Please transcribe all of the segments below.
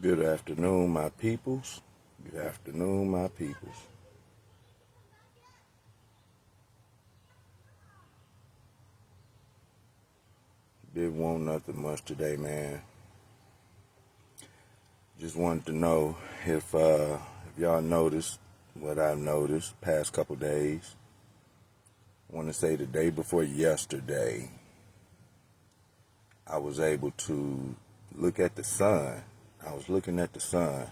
Good afternoon, my peoples. Good afternoon, my peoples. Didn't want nothing much today, man. Just wanted to know if y'all noticed what I've noticed past couple days. I want to say the day before yesterday, I was able to look at the sun. I was looking at the sun.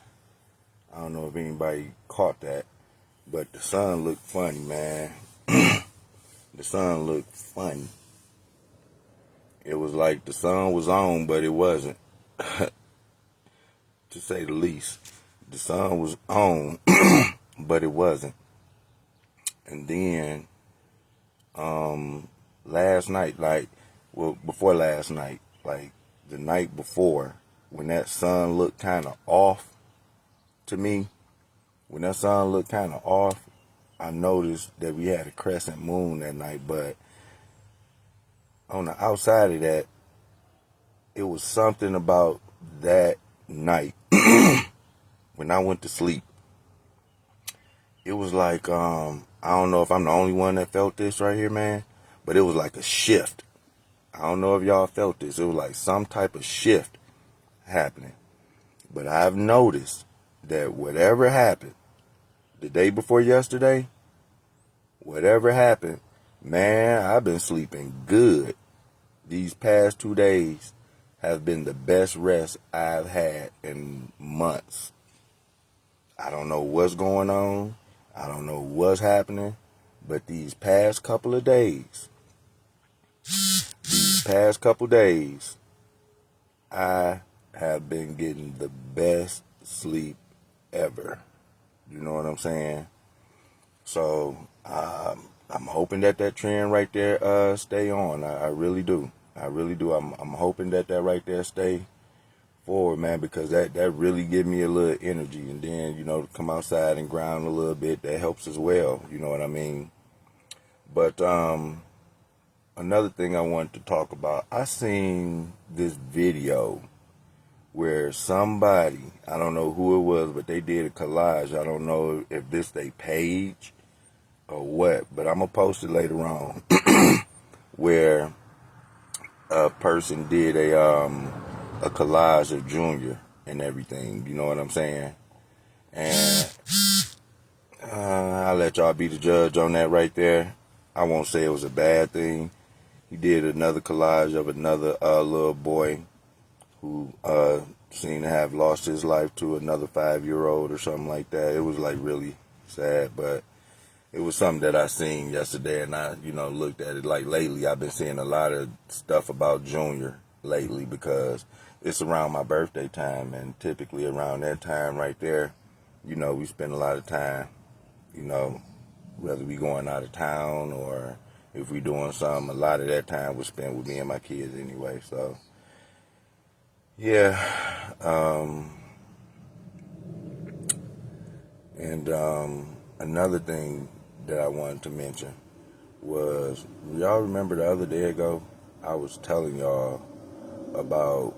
I don't know if anybody caught that, but the sun looked funny, man. The sun looked funny. It was like the sun was on, but it wasn't, to say the least. The sun was on, but it wasn't. And then, last night, before last night, like the night before, when that sun looked kind of off to me, I noticed that we had a crescent moon that night, but on the outside of that, it was something about that night when I went to sleep. It was like, I don't know if I'm the only one that felt this right here, man, but it was like a shift. I don't know if y'all felt this. It was like some type of shift happening. But I've noticed that whatever happened the day before yesterday, whatever happened, man, I've been sleeping good. These past 2 days have been the best rest I've had in months. I don't know what's going on. I don't know what's happening. But these past couple days, I have been getting the best sleep ever. You know what I'm saying? So I'm hoping that trend right there stay on. I really do. I'm hoping that right there stay forward, man, because that really give me a little energy. And then, to come outside and ground a little bit, that helps as well. You know what I mean? But another thing I wanted to talk about, I seen this video where somebody, I don't know who it was, but they did a collage. I don't know if this they page or what, but I'm going to post it later on, where a person did a collage of Junior and everything. You know what I'm saying? And I'll let y'all be the judge on that right there. I won't say it was a bad thing. He did another collage of another little boy who seemed to have lost his life to another 5-year-old or something like that. It was like really sad, but it was something that I seen yesterday, and I, looked at it. Like lately, I've been seeing a lot of stuff about Junior lately because it's around my birthday time, and typically around that time right there, we spend a lot of time, whether we going out of town or if we doing something, a lot of that time was spent with me and my kids anyway. So, yeah. And another thing that I wanted to mention was, y'all remember the other day ago, I was telling y'all about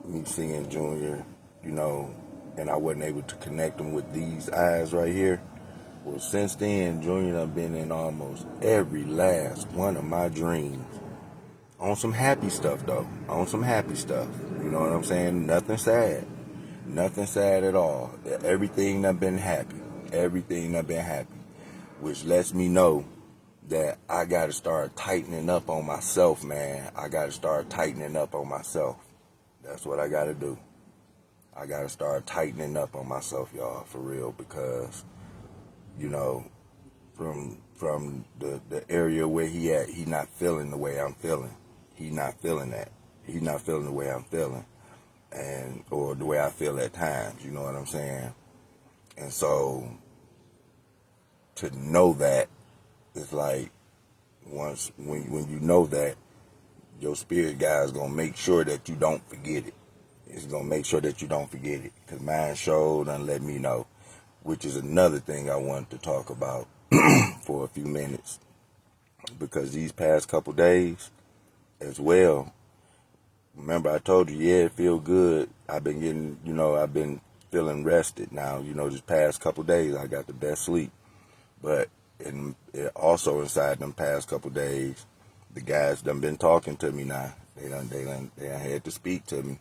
me seeing Junior, and I wasn't able to connect him with these eyes right here. Well, since then, Junior done been in almost every last one of my dreams. On some happy stuff, though. On some happy stuff. You know what I'm saying? Nothing sad. Nothing sad at all. Everything done been happy. Everything done been happy. Which lets me know that I got to start tightening up on myself, man. I got to start tightening up on myself. That's what I got to do. I got to start tightening up on myself, y'all, for real, because, from the area where he at, he not feeling the way I'm feeling. He not feeling that. He not feeling the way I'm feeling, or the way I feel at times. You know what I'm saying? And so to know that, it's like when you know that, your spirit guy is gonna make sure that you don't forget it. It's gonna make sure that you don't forget it, because mine showed and let me know, which is another thing I wanted to talk about for a few minutes, because these past couple days as well, Remember, I told you, yeah, it feel good. I've been getting, I've been feeling rested now. This past couple days, I got the best sleep. But also inside them past couple days, the guys done been talking to me now. They done had to speak to me.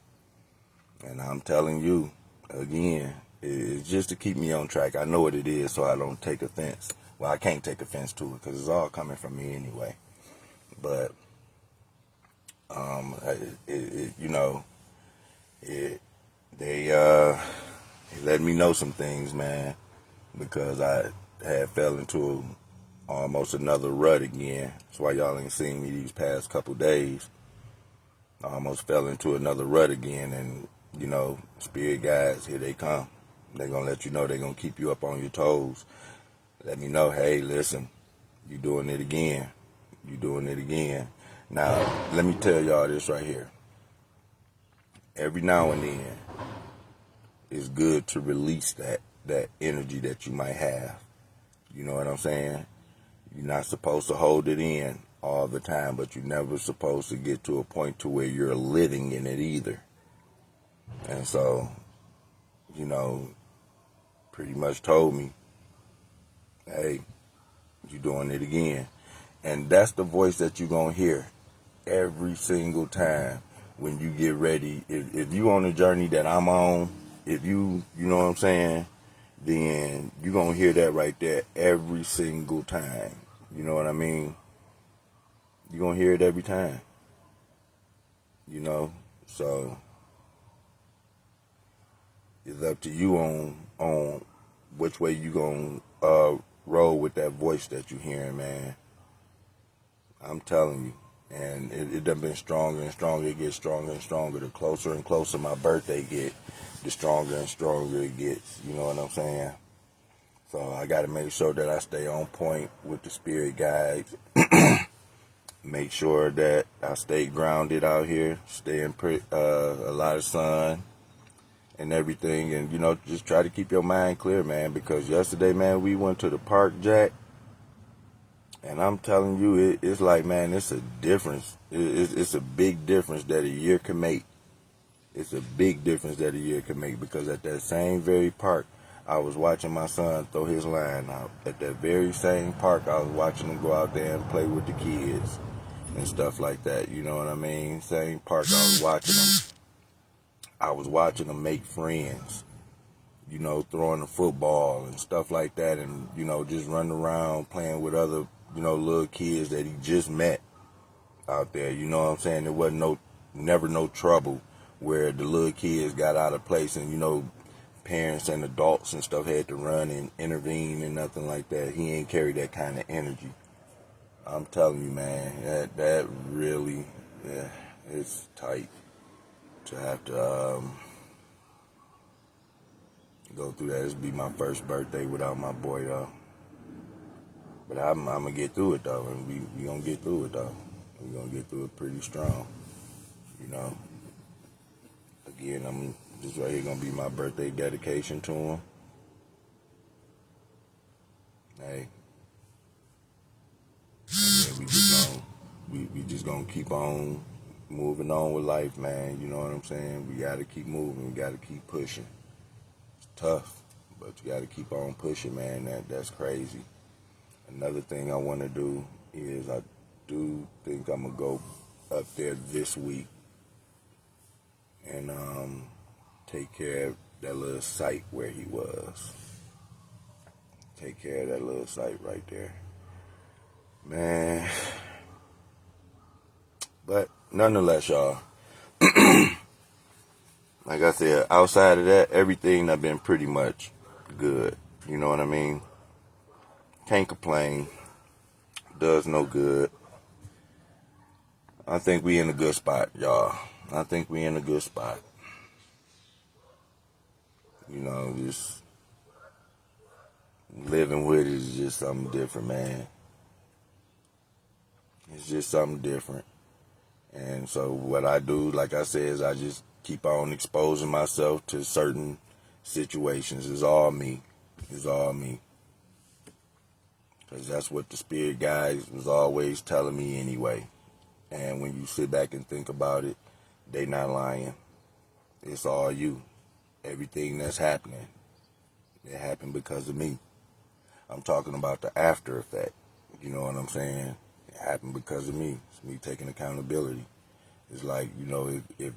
And I'm telling you, again, it's just to keep me on track. I know what it is, so I don't take offense. Well, I can't take offense to it because it's all coming from me anyway. But, they let me know some things, man, because I had fell into almost another rut again. That's why y'all ain't seen me these past couple days. I almost fell into another rut again, and spirit guides, here they come. They're gonna let you know. They're gonna keep you up on your toes. Let me know, hey, listen, you doing it again. You doing it again. Now, let me tell y'all this right here. Every now and then, it's good to release that energy that you might have. You know what I'm saying? You're not supposed to hold it in all the time, but you're never supposed to get to a point to where you're living in it either. And so, pretty much told me, hey, you doing it again. And that's the voice that you're going to hear every single time when you get ready. If you on the journey that I'm on, if you know what I'm saying, then you're going to hear that right there every single time. You know what I mean? You're going to hear it every time. So it's up to you on which way you going to roll with that voice that you're hearing, man. I'm telling you. And it done been stronger and stronger. It gets stronger and stronger. The closer and closer my birthday get, the stronger and stronger it gets. You know what I'm saying? So I got to make sure that I stay on point with the spirit guides. Make sure that I stay grounded out here. Stay in a lot of sun and everything. And, just try to keep your mind clear, man. Because yesterday, man, we went to the park, Jack. And I'm telling you, it's like, man, it's a difference. It's a big difference that a year can make. It's a big difference that a year can make, because at that same very park, I was watching my son throw his line out. At that very same park, I was watching him go out there and play with the kids and stuff like that. You know what I mean? Same park, I was watching them make friends. Throwing the football and stuff like that, and, just running around playing with other, little kids that he just met out there. You know what I'm saying? There wasn't never no trouble where the little kids got out of place and, parents and adults and stuff had to run and intervene and nothing like that. He ain't carry that kind of energy. I'm telling you, man, that really, yeah, it's tight to have to, go through that. This be my first birthday without my boy, though. But I'm gonna get through it, though, and we gonna get through it, though. We gonna get through it pretty strong, Again, this right here gonna be my birthday dedication to him. Hey, and then we just gonna keep on moving on with life, man. You know what I'm saying? We gotta keep moving. We gotta keep pushing. It's tough, but you gotta keep on pushing, man. That's crazy. Another thing I want to do is I do think I'm gonna go up there this week and take care of that little site where he was. Take care of that little site right there, man. But nonetheless, y'all, like I said, outside of that, everything I've been pretty much good. You know what I mean? Can't complain. Does no good. I think we in a good spot, y'all. I think we in a good spot. Just living with it is just something different, man. It's just something different. And so what I do, like I said, is I just keep on exposing myself to certain situations. It's all me. It's all me. Because that's what the spirit guides was always telling me anyway. And when you sit back and think about it, they not lying. It's all you. Everything that's happening, it happened because of me. I'm talking about the after effect. You know what I'm saying? It happened because of me. It's me taking accountability. It's like, if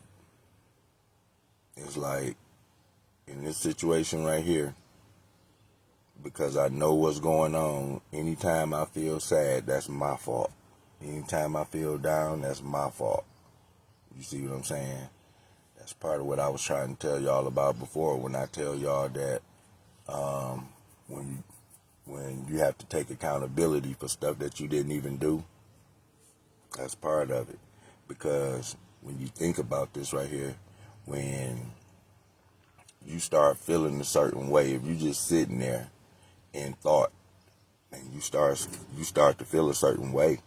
it's like in this situation right here, because I know what's going on, anytime I feel sad, that's my fault. Anytime I feel down, that's my fault. You see what I'm saying? That's part of what I was trying to tell y'all about before when I tell y'all that when you have to take accountability for stuff that you didn't even do, that's part of it. Because when you think about this right here, when you start feeling a certain way, if you just sitting there in thought and you start to feel a certain way,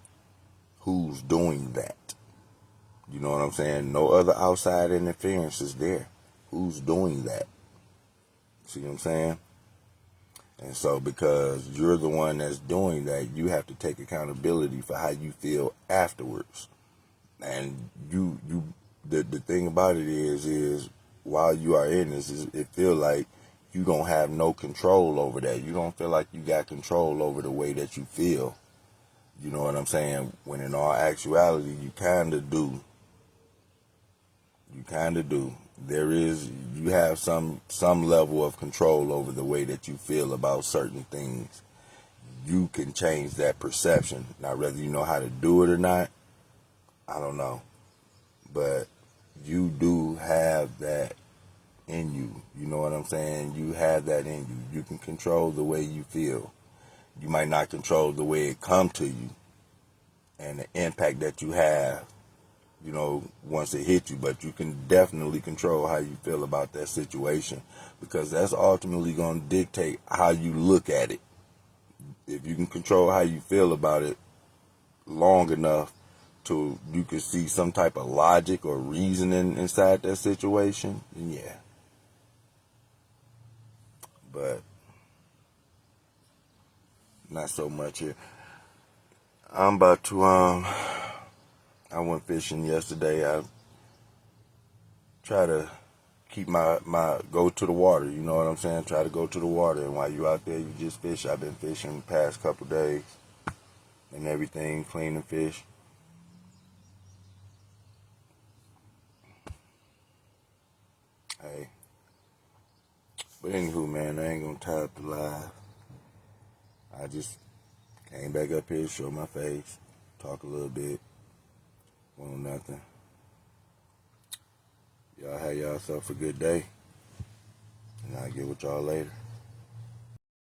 who's doing that? You know what I'm saying? No other outside interference is there. Who's doing that? See what I'm saying? And so because you're the one that's doing that, you have to take accountability for how you feel afterwards. And the thing about it is while you are in this, it feel like you don't have no control over that. You don't feel like you got control over the way that you feel. You know what I'm saying? When in all actuality, you kind of do. You kind of do. You have some level of control over the way that you feel about certain things. You can change that perception. Now, whether you know how to do it or not, I don't know. But you do have that in you. You know what I'm saying? You have that in you. You can control the way you feel. You might not control the way it come to you and the impact that you have, once it hits you, but you can definitely control how you feel about that situation, because that's ultimately going to dictate how you look at it. If you can control how you feel about it long enough to you can see some type of logic or reasoning inside that situation, then yeah. But not so much here. I'm about to I went fishing yesterday. I try to keep my go to the water, you know what I'm saying? Try to go to the water, and while you out there, you just fish. I've been fishing the past couple days and everything, cleaning fish. Hey, but anywho, man, I ain't gonna tie up the live. I just came back up here, show my face, talk a little bit, want nothing. Y'all have yourself a good day, and I'll get with y'all later.